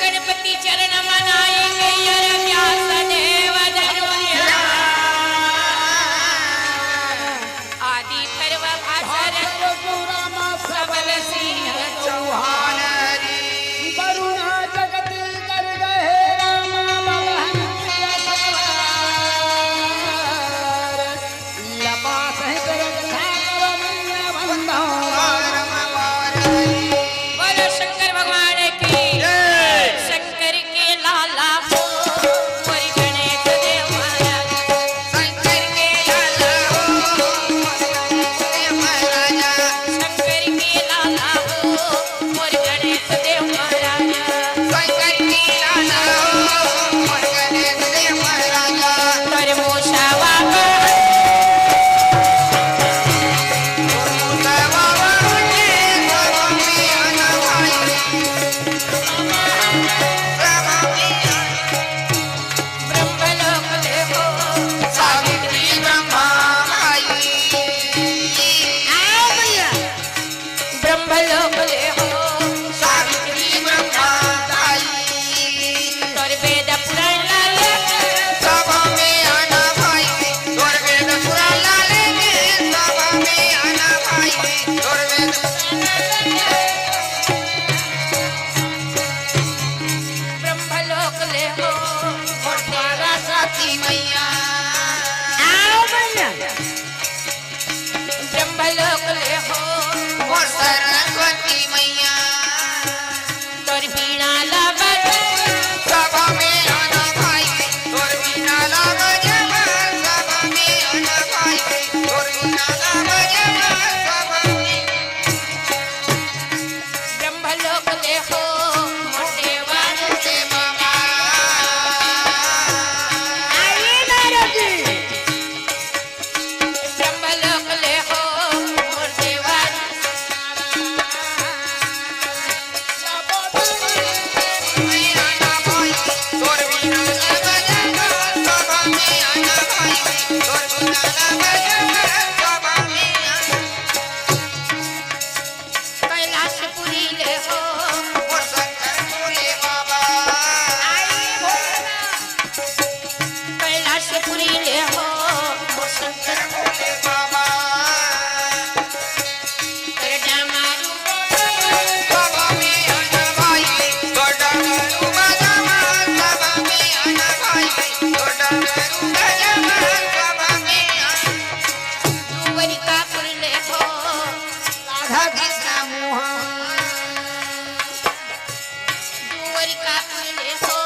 गणपति चरण मनाएंगे व्यास देव धनुया आदि पर्व भाषर सबल सिंह चौहान करुणा जगत कर गए राम बलहन लपा सहित रक्षा बंधो बोलो शंकर भगवान की शंकर के लाला हो और गणेश देव महाराज शंकर के लाला हो शंकर के लाला हो और गणेश देव महाराज पर मोशावा ब्रह्मलोक देखो सावित्री ब्रह्मलोक देखो तोर वेद पुराण लाले ब्रह्मलोक देखो मोटारा साथी मैया ब्रह्मलोक देखो सरस्वती मैया तोर वीणा लागत सभा में आना भाई तोर बिना लाग जमा सभा में आना भाई तोर बिना लाग जमा सभा में ब्रह्मलोक देखो मोटेवान से बाबा ब्रह्मलोक देखो मोटेवान में आना भाई तोर बिना लाग जमा सभा में आना भाई तोर बिना लाग जमा सभा में कैलाशपुरी देखो और शंकर बोले बाबा कैलाशपुरी देखो शंकर बोले बाबा तेरे डमरू सभा में आना भाई गोड़ा मरू बजमा सभा में आना भाई गोड़ा मरू बजमा सभा में आना द्वारिकापुर देखो राधा कृष्ण मोहन द्वारिकापुर देखो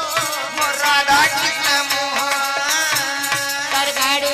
मोर राधा कृष्ण मोहन करगाड़ू